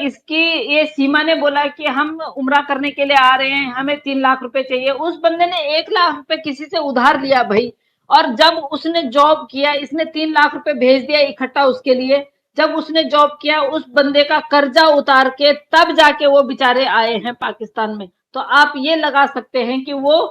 इसकी ये सीमा ने बोला कि हम उम्रा करने के लिए आ रहे हैं, हमें 3 लाख रुपए चाहिए। उस बंदे ने 1 लाख रुपए किसी से उधार लिया भाई, और जब उसने जॉब किया, इसने 3 लाख रुपए भेज दिया इकट्ठा उसके लिए। जब उसने जॉब किया, उस बंदे का कर्जा उतार के तब जाके वो बेचारे आए हैं पाकिस्तान में। तो आप ये लगा सकते हैं कि वो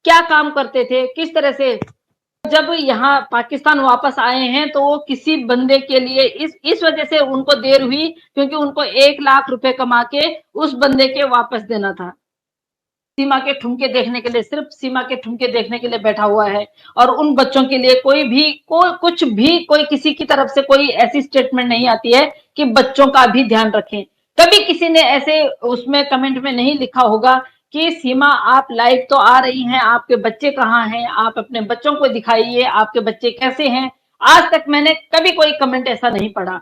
क्या काम करते थे, किस तरह से। जब यहाँ पाकिस्तान वापस आए हैं तो वो किसी बंदे के लिए इस वजह से उनको देर हुई, क्योंकि उनको 1 लाख रुपए कमा के उस बंदे के वापस देना था। सीमा के ठुमके देखने के लिए, सिर्फ सीमा के ठुमके देखने के लिए बैठा हुआ है। और उन बच्चों के लिए कुछ भी कोई किसी की तरफ से कोई ऐसी स्टेटमेंट नहीं आती है कि बच्चों का भी ध्यान रखें। कभी किसी ने ऐसे उसमें कमेंट में नहीं लिखा होगा कि सीमा आप लाइव तो आ रही हैं, आपके बच्चे कहाँ हैं, आप अपने बच्चों को दिखाइए, आपके बच्चे कैसे हैं। आज तक मैंने कभी कोई कमेंट ऐसा नहीं पढ़ा।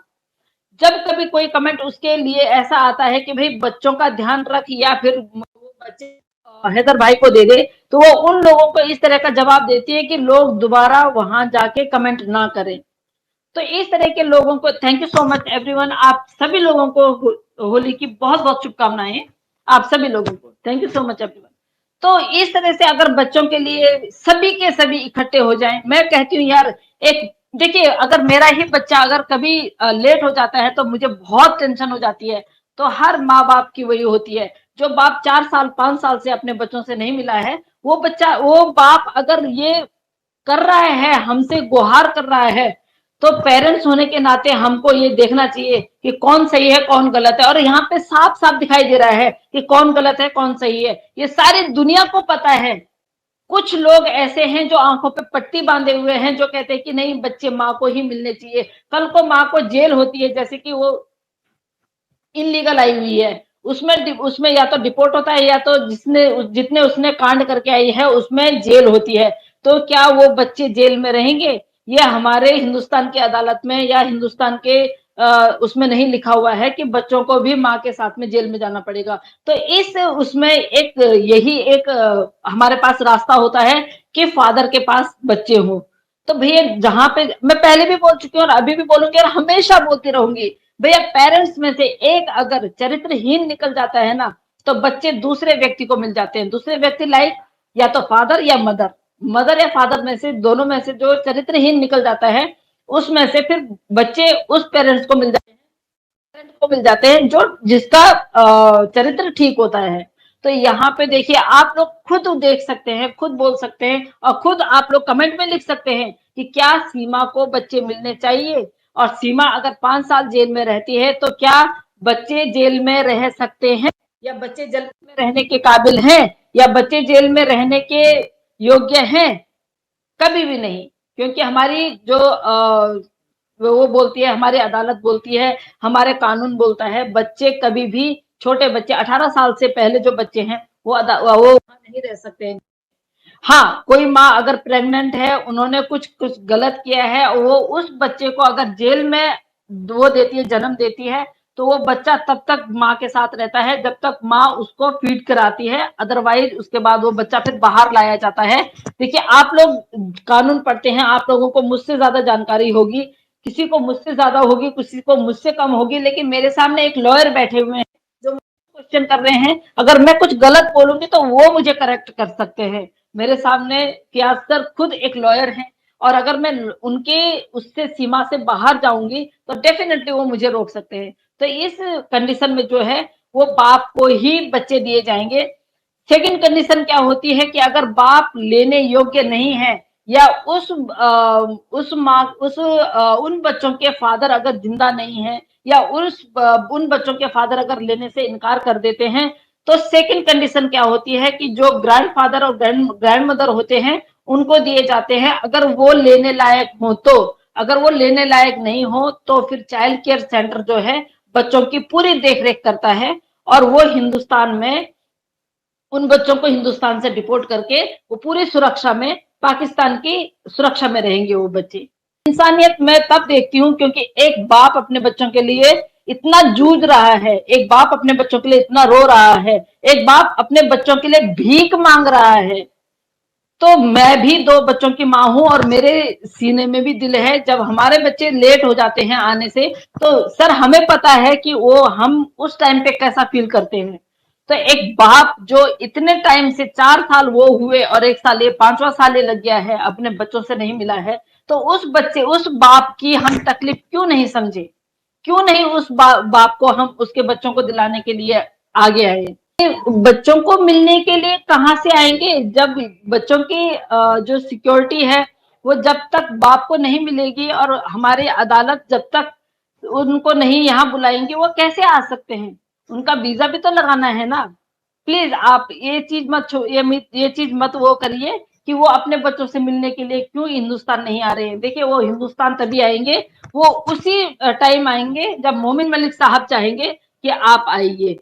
जब कभी कोई कमेंट उसके लिए ऐसा आता है कि भाई बच्चों का ध्यान रख, या फिर वो बच्चे हैदर भाई को दे दे, तो वो उन लोगों को इस तरह का जवाब देती है कि लोग दोबारा वहां जाके कमेंट ना करें। तो इस तरह के लोगों को thank you so much everyone. आप सभी लोगों को होली की बहुत बहुत शुभकामनाएं। आप सभी लोगों को thank you so much everyone. तो इस तरह से अगर बच्चों के लिए सभी के सभी इकट्ठे हो जाएं, मैं कहती हूँ यार, एक देखिए, अगर मेरा ही बच्चा अगर कभी लेट हो जाता है तो मुझे बहुत टेंशन हो जाती है। तो हर माँ बाप की वही होती है। जो बाप 4 साल 5 साल से अपने बच्चों से नहीं मिला है, वो बाप अगर ये कर रहा है, हमसे गुहार कर रहा है, तो पेरेंट्स होने के नाते हमको ये देखना चाहिए कि कौन सही है कौन गलत है। और यहाँ पे साफ साफ दिखाई दे रहा है कि कौन गलत है कौन सही है, ये सारी दुनिया को पता है। कुछ लोग ऐसे हैं जो आंखों पे पट्टी बांधे हुए हैं, जो कहते हैं कि नहीं, बच्चे माँ को ही मिलने चाहिए। कल को माँ को जेल होती है, जैसे कि वो इनलीगल आई हुई है, उसमें उसमें या तो डिपोर्ट होता है, या तो जितने उसने कांड करके आई है उसमें जेल होती है। तो क्या वो बच्चे जेल में रहेंगे? ये हमारे हिंदुस्तान की अदालत में या हिंदुस्तान के उसमें नहीं लिखा हुआ है कि बच्चों को भी माँ के साथ में जेल में जाना पड़ेगा। तो इस उसमें एक यही एक हमारे पास रास्ता होता है कि फादर के पास बच्चे हों। तो भैया, जहां पे मैं पहले भी बोल चुकी हूँ और अभी भी बोलूंगी और हमेशा बोलती रहूंगी, भैया पेरेंट्स में से एक अगर चरित्रहीन निकल जाता है ना, तो बच्चे दूसरे व्यक्ति को मिल जाते हैं। दूसरे व्यक्ति लाइक या तो फादर या मदर, मदर या फादर में से, दोनों में से जो चरित्रहीन निकल जाता है, उसमें से फिर बच्चे उस पेरेंट्स को मिल जाते हैं, जो जिसका चरित्र ठीक होता है। तो यहाँ पे देखिए, आप लोग खुद देख सकते हैं, खुद बोल सकते हैं, और खुद आप लोग कमेंट में लिख सकते हैं कि क्या सीमा को बच्चे मिलने चाहिए। और सीमा अगर 5 साल जेल में रहती है तो क्या बच्चे जेल में रह सकते हैं, या बच्चे जेल में रहने के काबिल हैं, या बच्चे जेल में रहने के योग्य हैं? कभी भी नहीं। क्योंकि हमारी जो वो बोलती है, हमारी अदालत बोलती है, हमारे कानून बोलता है, बच्चे कभी भी, छोटे बच्चे 18 साल से पहले जो बच्चे हैं वो वो वहां नहीं रह सकते हैं। हाँ, कोई माँ अगर प्रेग्नेंट है, उन्होंने कुछ कुछ गलत किया है, वो उस बच्चे को अगर जेल में वो देती है, जन्म देती है, तो वो बच्चा तब तक माँ के साथ रहता है जब तक माँ उसको फीड कराती है। अदरवाइज उसके बाद वो बच्चा फिर बाहर लाया जाता है। देखिए, आप लोग कानून पढ़ते हैं, आप लोगों को मुझसे ज्यादा जानकारी होगी, किसी को मुझसे ज्यादा होगी, किसी को मुझसे कम होगी, लेकिन मेरे सामने एक लॉयर बैठे हुए हैं जो क्वेश्चन कर रहे हैं। अगर मैं कुछ गलत बोलूंगी तो वो मुझे करेक्ट कर सकते हैं। मेरे सामने फियाज सर खुद एक लॉयर हैं, और अगर मैं उनके उससे सीमा से बाहर जाऊंगी तो डेफिनेटली वो मुझे रोक सकते हैं। तो इस कंडीशन में जो है, वो बाप को ही बच्चे दिए जाएंगे। सेकंड कंडीशन क्या होती है कि अगर बाप लेने योग्य नहीं है, या उस माँ उन बच्चों के फादर अगर जिंदा नहीं है, या उन बच्चों के फादर अगर लेने से इनकार कर देते हैं, तो सेकंड कंडीशन क्या होती है कि जो ग्रैंड फादर और ग्रैंड मदर होते हैं उनको दिए जाते हैं, अगर वो लेने लायक हो तो। अगर वो लेने लायक नहीं हो तो फिर चाइल्ड केयर सेंटर जो है बच्चों की पूरी देखरेख करता है, और वो हिंदुस्तान में उन बच्चों को हिंदुस्तान से डिपोर्ट करके वो पूरी सुरक्षा में, पाकिस्तान की सुरक्षा में रहेंगे वो बच्चे। इंसानियत मैं तब देखती हूँ क्योंकि एक बाप अपने बच्चों के लिए इतना जूझ रहा है, एक बाप अपने बच्चों के लिए इतना रो रहा है, एक बाप अपने बच्चों के लिए भीख मांग रहा है। तो मैं भी 2 बच्चों की माँ हूँ और मेरे सीने में भी दिल है, जब हमारे बच्चे लेट हो जाते हैं आने से, तो सर हमें पता है कि वो हम उस टाइम पे कैसा फ़ील करते हैं। तो एक बाप जो इतने टाइम से 4 साल वो हुए और 1 साल ये 5वां साल ये लग गया है, अपने बच्चों से नहीं मिला है, तो उस बाप की हम तकलीफ क्यों नहीं समझे? क्यों नहीं उस बाप को हम उसके बच्चों को दिलाने के लिए आगे आए? बच्चों को मिलने के लिए कहाँ से आएंगे, जब बच्चों की जो सिक्योरिटी है वो जब तक बाप को नहीं मिलेगी और हमारी अदालत जब तक उनको नहीं यहाँ बुलाएंगे वो कैसे आ सकते हैं? उनका वीजा भी तो लगाना है ना। प्लीज आप ये चीज मत ये चीज मत वो करिए कि वो अपने बच्चों से मिलने के लिए क्यों हिंदुस्तान नहीं आ रहे हैं। देखिए वो हिंदुस्तान तभी आएंगे, वो उसी टाइम आएंगे जब मोमिन मलिक साहब चाहेंगे कि आप आइए।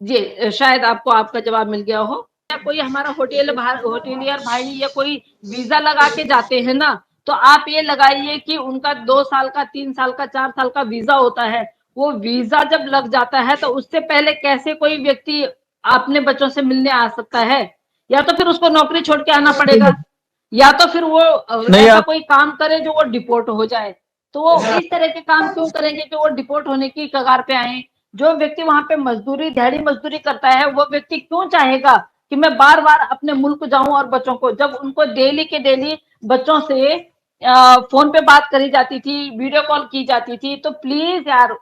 जी शायद आपको आपका जवाब मिल गया हो। या कोई हमारा होटेलियर भाई या कोई वीजा लगा के जाते हैं ना, तो आप ये लगाइए कि उनका 2 साल का 3 साल का 4 साल का वीजा होता है। वो वीजा जब लग जाता है तो उससे पहले कैसे कोई व्यक्ति अपने बच्चों से मिलने आ सकता है? या तो फिर उसको नौकरी छोड़ के आना पड़ेगा, या तो फिर वो नहीं ऐसा आप कोई काम करे जो वो डिपोर्ट हो जाए। तो वो इस तरह के काम क्यों करेंगे कि वो डिपोर्ट होने की कगार पे आए? जो व्यक्ति वहां पे मजदूरी दिहाड़ी मजदूरी करता है वो व्यक्ति क्यों चाहेगा कि मैं बार बार अपने मुल्क जाऊं और बच्चों को, जब उनको डेली के डेली बच्चों से फोन पे बात करी जाती थी, वीडियो कॉल की जाती थी। तो प्लीज यार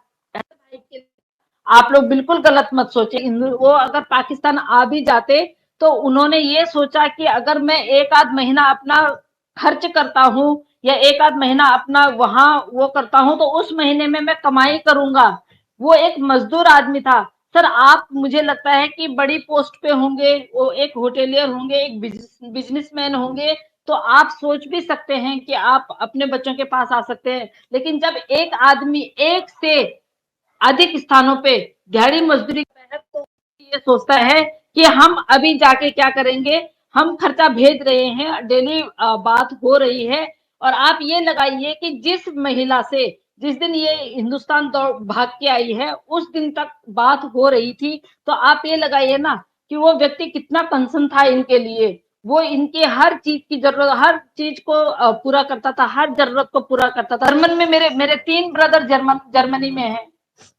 आप लोग बिल्कुल गलत मत सोचे। वो अगर पाकिस्तान आ भी जाते तो उन्होंने ये सोचा कि अगर मैं एक आध महीना अपना खर्च करता हूँ या एक आध महीना अपना वहां वो करता हूँ तो उस महीने में मैं कमाई करूंगा। वो एक मजदूर आदमी था। सर आप मुझे लगता है कि बड़ी पोस्ट पे होंगे, वो एक होटेलियर होंगे, एक बिजनेसमैन होंगे, तो आप सोच भी सकते हैं कि आप अपने बच्चों के पास आ सकते हैं। लेकिन जब एक आदमी एक से अधिक स्थानों पे दिहाड़ी मजदूरी करता है तो ये सोचता है कि हम अभी जाके क्या करेंगे, हम खर्चा भेज रहे हैं, डेली बात हो रही है। और आप ये लगाइए कि जिस महिला से जिस दिन ये हिंदुस्तान दौड़ भाग के आई है उस दिन तक बात हो रही थी, तो आप ये लगाइए ना कि वो व्यक्ति कितना कंसर्न था इनके लिए। वो इनके हर चीज की जरूरत, हर चीज को पूरा करता था, हर जरूरत को पूरा करता था। जर्मन में मेरे मेरे 3 ब्रदर जर्मनी में हैं।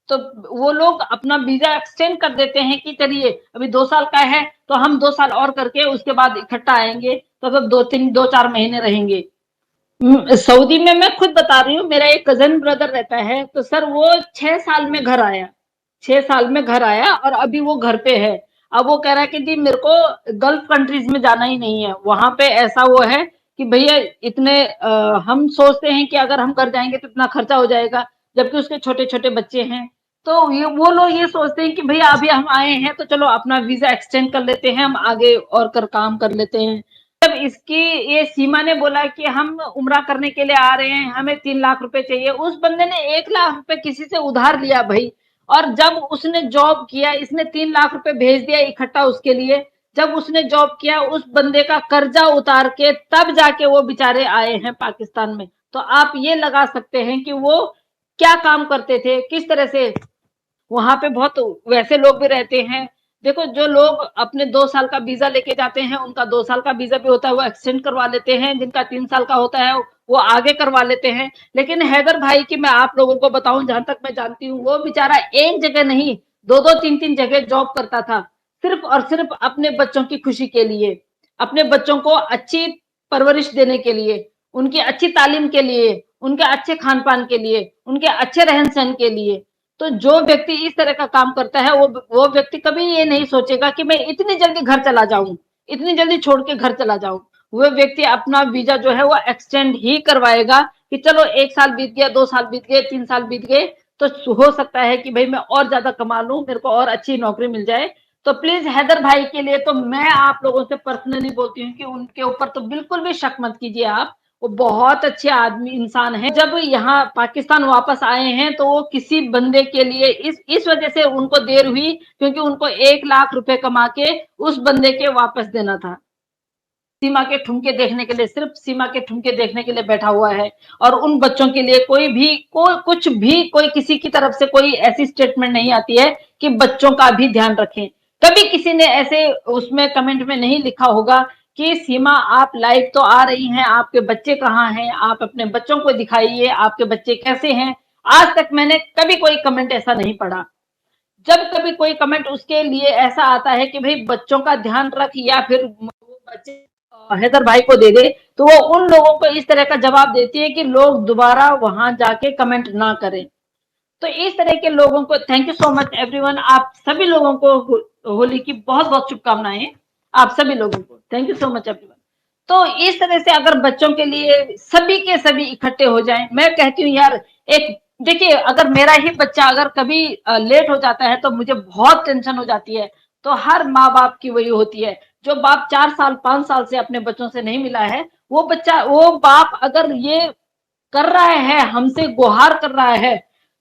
तो वो लोग अपना वीजा एक्सटेंड कर देते हैं कि चलिए अभी 2 साल का है तो हम 2 साल और करके उसके बाद इकट्ठा आएंगे, तो अब 2-4 महीने रहेंगे। सऊदी में मैं खुद बता रही हूँ, मेरा एक कजन ब्रदर रहता है, तो सर वो 6 साल में घर आया, 6 साल में घर आया और अभी वो घर पे है। अब वो कह रहा है कि जी मेरे को गल्फ कंट्रीज में जाना ही नहीं है, वहां पे ऐसा वो है कि भैया इतने हम सोचते हैं कि अगर हम कर जाएंगे तो इतना खर्चा हो जाएगा, जबकि उसके छोटे छोटे बच्चे हैं। तो ये वो लोग ये सोचते हैं कि भैया अभी हम आए हैं तो चलो अपना वीजा एक्सटेंड कर लेते हैं, हम आगे और काम कर लेते हैं। जब इसकी ये सीमा ने बोला कि हम उम्रा करने के लिए आ रहे हैं, हमें 3 लाख रुपए चाहिए, उस बंदे ने 1 लाख रुपए किसी से उधार लिया भाई। और जब उसने जॉब किया, इसने 3 लाख रुपए भेज दिया इकट्ठा उसके लिए। जब उसने जॉब किया उस बंदे का कर्जा उतार के तब जाके वो बेचारे आए हैं पाकिस्तान में। तो आप ये लगा सकते हैं कि वो क्या काम करते थे, किस तरह से वहां पे बहुत वैसे लोग भी रहते हैं। देखो जो लोग अपने 2 साल का वीजा लेके जाते हैं उनका 2 साल का वीजा भी होता है, वो एक्सटेंड करवा लेते हैं। जिनका 3 साल का होता है वो आगे करवा लेते हैं। लेकिन हैदर भाई की मैं आप लोगों को बताऊं, जहां तक मैं जानती हूँ, वो बेचारा एक जगह नहीं, दो दो तीन तीन जगह जॉब करता था, सिर्फ और सिर्फ अपने बच्चों की खुशी के लिए, अपने बच्चों को अच्छी परवरिश देने के लिए, उनकी अच्छी तालीम के लिए, उनके अच्छे खान पान के लिए, उनके अच्छे रहन सहन के लिए। तो जो व्यक्ति इस तरह का काम करता है वो व्यक्ति कभी ये नहीं सोचेगा कि मैं इतनी जल्दी घर चला जाऊं, इतनी जल्दी छोड़ के घर चला जाऊं। वो व्यक्ति अपना वीजा जो है वो एक्सटेंड ही करवाएगा कि चलो 1 साल बीत गया, 2 साल बीत गए, 3 साल बीत गए, तो हो सकता है कि भाई मैं और ज्यादा कमा लूं, मेरे को और अच्छी नौकरी मिल जाए। तो प्लीज हैदर भाई के लिए तो मैं आप लोगों से पर्सनली बोलती हूँ कि उनके ऊपर तो बिल्कुल भी शक मत कीजिए आप। वो बहुत अच्छे आदमी इंसान है। जब यहाँ पाकिस्तान वापस आए हैं तो वो किसी बंदे के लिए इस वजह से उनको देर हुई क्योंकि उनको 1 लाख रुपए कमा के उस बंदे के वापस देना था। सीमा के ठुमके देखने के लिए, सिर्फ सीमा के ठुमके देखने के लिए बैठा हुआ है। और उन बच्चों के लिए कुछ भी कोई किसी की तरफ से कोई ऐसी स्टेटमेंट नहीं आती है कि बच्चों का भी ध्यान रखें। कभी किसी ने ऐसे उसमें कमेंट में नहीं लिखा होगा कि सीमा आप लाइव तो आ रही हैं, आपके बच्चे कहाँ हैं? आप अपने बच्चों को दिखाइए, आपके बच्चे कैसे हैं? आज तक मैंने कभी कोई कमेंट ऐसा नहीं पढ़ा। जब कभी कोई कमेंट उसके लिए ऐसा आता है कि भाई बच्चों का ध्यान रख या फिर वो बच्चे हैदर भाई को दे दे, तो वो उन लोगों को इस तरह का जवाब देती है कि लोग दोबारा वहां जाके कमेंट ना करें। तो इस तरह के लोगों को thank you so much everyone. आप सभी लोगों को होली की बहुत बहुत शुभकामनाएं। आप सभी लोगों को thank you so much everyone. तो इस तरह से अगर बच्चों के लिए सभी के सभी इकट्ठे हो जाएं, मैं कहती हूँ यार, एक देखिए अगर मेरा ही बच्चा अगर कभी लेट हो जाता है तो मुझे बहुत टेंशन हो जाती है। तो हर माँ बाप की वही होती है। जो बाप 4 साल 5 साल से अपने बच्चों से नहीं मिला है, वो बाप अगर ये कर रहा है, हमसे गुहार कर रहा है,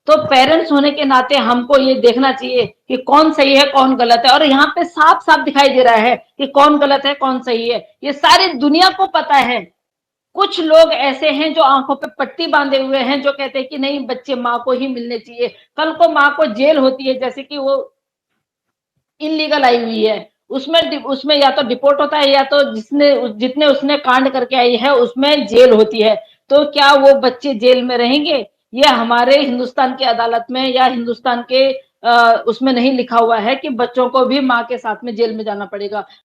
तो पेरेंट्स होने के नाते हमको ये देखना चाहिए कि कौन सही है कौन गलत है। और यहाँ पे साफ साफ दिखाई दे रहा है कि कौन गलत है कौन सही है, ये सारी दुनिया को पता है। कुछ लोग ऐसे हैं जो आंखों पे पट्टी बांधे हुए हैं, जो कहते हैं कि नहीं बच्चे माँ को ही मिलने चाहिए। कल को माँ को जेल होती है, जैसे कि वो इनलीगल आई हुई है, उसमें या तो डिपोर्ट होता है या तो जिसने जितने उसने कांड करके आई है उसमें जेल होती है। तो क्या वो बच्चे जेल में रहेंगे? ये हमारे हिंदुस्तान की अदालत में या हिंदुस्तान के उसमें नहीं लिखा हुआ है कि बच्चों को भी माँ के साथ में जेल में जाना पड़ेगा।